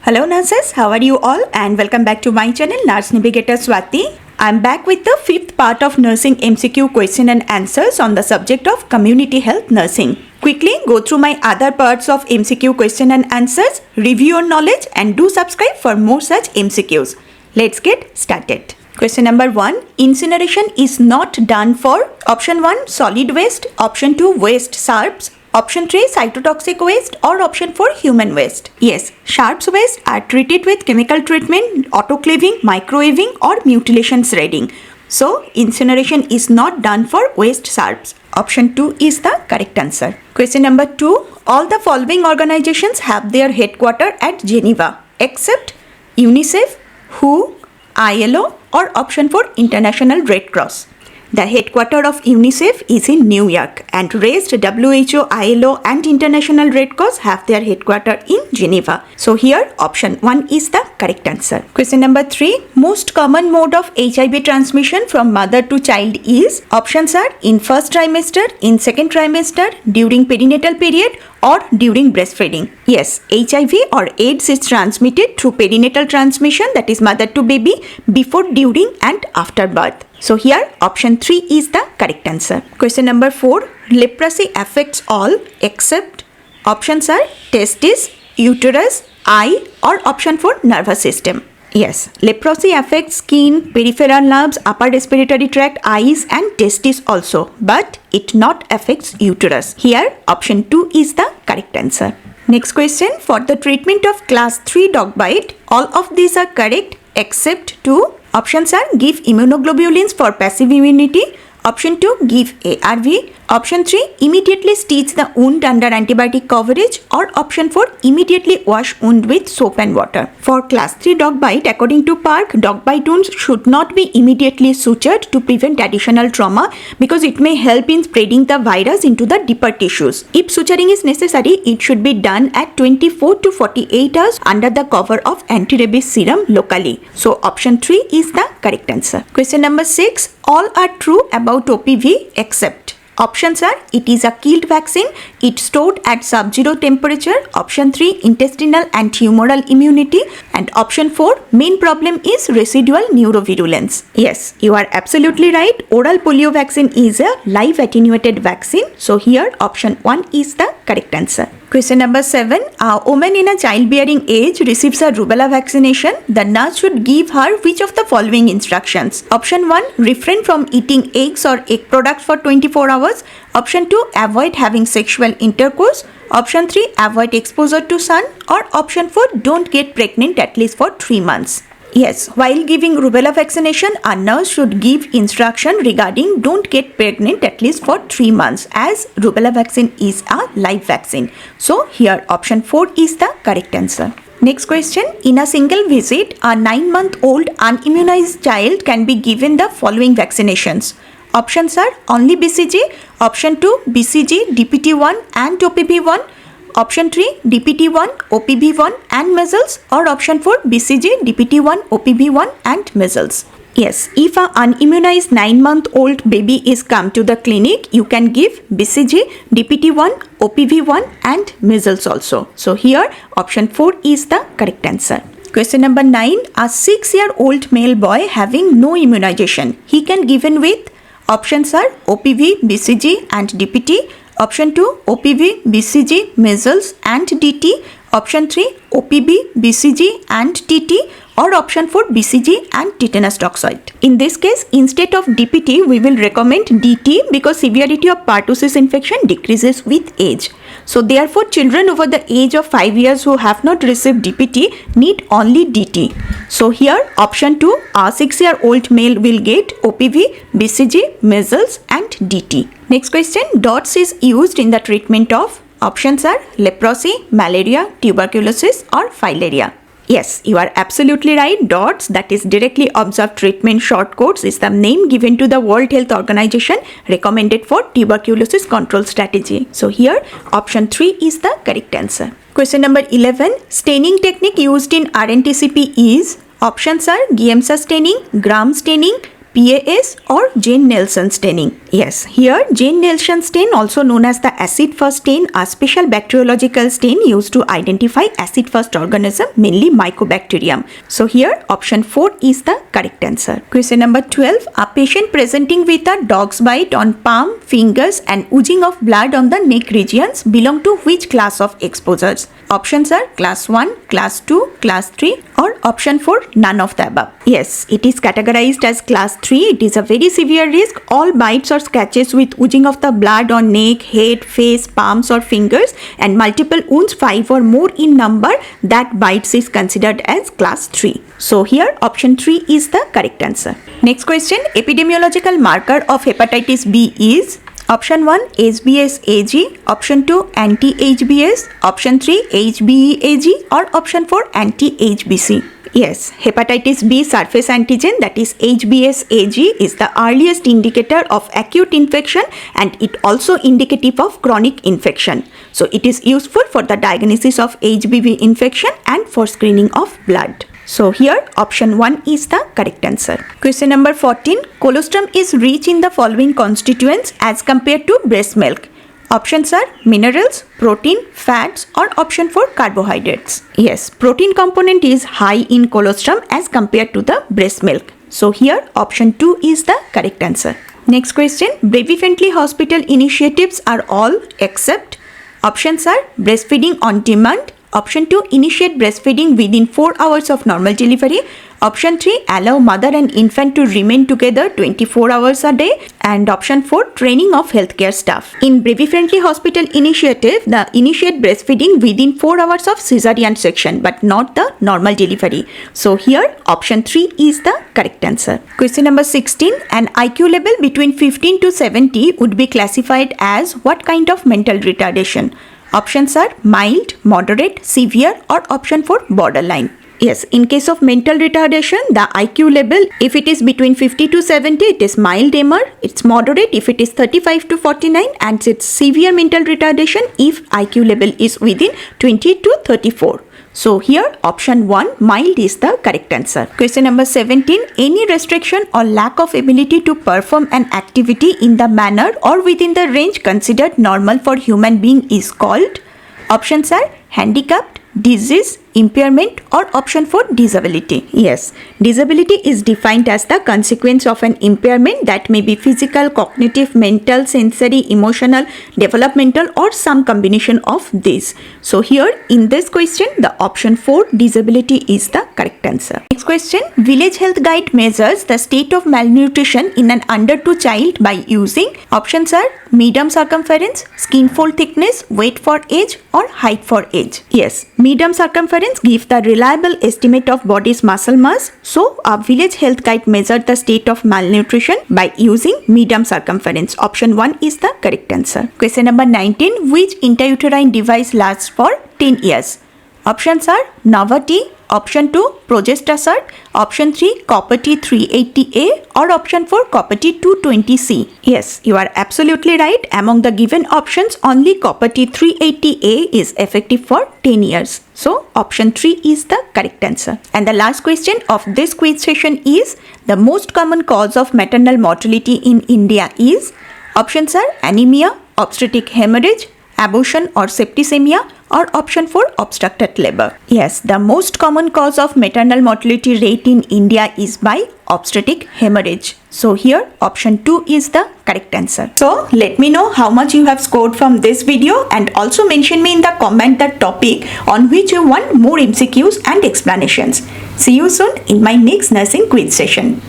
Hello nurses, how are you all and welcome back to my channel Nurse Navigator Swati. I'm back with the fifth part of nursing MCQ question and answers on the subject of community health nursing. Quickly go through my other parts of MCQ question and answers, review your knowledge and do subscribe for more such MCQs. Let's get started. Question number 1. Incineration is not done for option 1 solid waste, option 2 waste sharps, option 3 cytotoxic waste or option 4 human waste. Yes, sharps waste are treated with chemical treatment, autoclaving, microwaving or mutilation shredding. So incineration is not done for waste sharps. Option 2 is the correct answer. Question number 2. All the following organizations have their headquarters at Geneva except UNICEF, WHO, ILO or option 4 International Red Cross. The headquarters of UNICEF is in New York and rest WHO, ILO and International Red Cross have their headquarters in Geneva. So here option 1 is the correct answer. Question number 3. Most common mode of HIV transmission from mother to child is? Options are in first trimester, in second trimester, during perinatal period or during breastfeeding. Yes, HIV or AIDS is transmitted through perinatal transmission, that is mother to baby, before, during and after birth. So here option 3 is the correct answer. Question number 4. Leprosy affects all except options are testis, uterus, eye or option 4 nervous system. Yes, leprosy affects skin, peripheral nerves, upper respiratory tract, eyes and testes also, but it not affects uterus. Here option 2 is the correct answer. Next question. For the treatment of class 3 dog bite, all of these are correct except 2. Options are give immunoglobulins for passive immunity, option 2 give ARV, option 3 immediately stitch the wound under antibiotic coverage or option 4 immediately wash wound with soap and water. For class 3 dog bite, according to Park, dog bite wounds should not be immediately sutured to prevent additional trauma because it may help in spreading the virus into the deeper tissues. If suturing is necessary, it should be done at 24 to 48 hours under the cover of anti-rabies serum locally. So option 3 is the correct answer. Question number 6. All are true about OPV except options are it is a killed vaccine, it's stored at sub-zero temperature, option 3 intestinal and humoral immunity and option 4 main problem is residual neurovirulence. Yes, you are absolutely right. Oral polio vaccine is a live attenuated vaccine. So here option 1 is the correct answer. Question number 7. A woman in a childbearing age receives a rubella vaccination. The nurse should give her which of the following instructions? Option 1. Refrain from eating eggs or egg products for 24 hours. Option 2. Avoid having sexual intercourse. Option 3. Avoid exposure to sun. Or option 4. Don't get pregnant at least for 3 months. Yes, while giving rubella vaccination, a nurse should give instruction regarding don't get pregnant at least for 3 months as rubella vaccine is a live vaccine. So here option 4 is the correct answer. Next question. In a single visit, a 9-month-old unimmunized child can be given the following vaccinations. Options are only BCG, option 2 BCG, DPT1 and OPV1, option 3 DPT1, OPV1 and measles or option 4 BCG, DPT1, OPV1 and measles. Yes, if an unimmunized 9-month-old baby is come to the clinic, you can give BCG, DPT1, OPV1 and measles also. So here option 4 is the correct answer. Question number 9. A 6-year-old male boy having no immunization, he can given with options are OPV, BCG and DPT, option 2 OPV, BCG, measles and DT, option 3 OPV, BCG and TT or option 4 BCG and tetanus toxoid. In this case, instead of DPT, we will recommend DT because severity of pertussis infection decreases with age. So therefore, children over the age of 5 years who have not received DPT need only DT. So here option 2, a 6-year-old male will get OPV, BCG, measles and DT. Next question. DOTS is used in the treatment of options are leprosy, malaria, tuberculosis or filaria. Yes, you are absolutely right. DOTS, that is directly observed treatment short course, is the name given to the World Health Organization recommended for tuberculosis control strategy. So here option 3 is the correct answer. Question number 11. Staining technique used in RNTCP is? Options are Giemsa staining, Gram staining, PAS or Jane-Nelson staining? Yes, here Jane-Nelson stain, also known as the acid-fast stain, a special bacteriological stain used to identify acid-fast organism, mainly Mycobacterium. So here option 4 is the correct answer. Question number 12. A patient presenting with a dog's bite on palm, fingers and oozing of blood on the neck regions belong to which class of exposures? Options are class 1, class 2, class 3 or option 4, none of the above. Yes, it is categorized as class 3. It is a very severe risk. All bites or scratches with oozing of the blood on neck, head, face, palms or fingers and multiple wounds 5 or more in number, that bites is considered as class 3. So here option 3 is the correct answer. Next question. Epidemiological marker of hepatitis B is option 1 HBsAg, option 2 anti-HBs, option 3 HBeAg or option 4 anti-HBc. Yes, hepatitis B surface antigen, that is HBsAg, is the earliest indicator of acute infection and it also indicative of chronic infection. So it is useful for the diagnosis of HBV infection and for screening of blood. So here option 1 is the correct answer. Question number 14. Colostrum is rich in the following constituents as compared to breast milk. Options are minerals, protein, fats or option 4 carbohydrates. Yes, protein component is high in colostrum as compared to the breast milk. So here option 2 is the correct answer. Next question. Baby-friendly hospital initiatives are all except options are breastfeeding on demand, option 2 initiate breastfeeding within 4 hours of normal delivery, option 3 allow mother and infant to remain together 24 hours a day and option 4 training of healthcare staff. In baby friendly hospital initiative, the initiate breastfeeding within 4 hours of cesarean section but not the normal delivery. So here option 3 is the correct answer. Question number 16. An IQ level between 15 to 70 would be classified as what kind of mental retardation? Options are mild, moderate, severe or option 4 borderline. Yes, in case of mental retardation, the IQ level, if it is between 50 to 70, it is mild MR. It's moderate if it is 35 to 49 and it's severe mental retardation if IQ level is within 20 to 34. So here option 1 mild is the correct answer. Question number 17. Any restriction or lack of ability to perform an activity in the manner or within the range considered normal for human being is called? Options are handicapped, disease, impairment or option 4 disability. Yes, disability is defined as the consequence of an impairment that may be physical, cognitive, mental, sensory, emotional, developmental or some combination of these. So here in this question the option 4 disability is the correct answer. Next question. Village Health Guide measures the state of malnutrition in an under 2 child by using options are medium circumference, skin fold thickness, weight for age or height for age. Yes, medium circumference give the reliable estimate of body's muscle mass. So a village health guide measured the state of malnutrition by using medium circumference. Option 1 is the correct answer. Question number 19. Which intrauterine device lasts for 10 years? Options are Novati, option 2 Progestasert, option 3 Copper T 380A or option 4 Copper T 220C. Yes, you are absolutely right. Among the given options, only Copper T 380A is effective for 10 years. So option 3 is the correct answer. And the last question of this quiz session is the most common cause of maternal mortality in India is options are anemia, obstetric hemorrhage, abortion or septicemia or option 4 obstructed labor. Yes, the most common cause of maternal mortality rate in India is by obstetric hemorrhage. So here option 2 is the correct answer. So let me know how much you have scored from this video and also mention me in the comment the topic on which you want more MCQs and explanations. See you soon in my next nursing quiz session.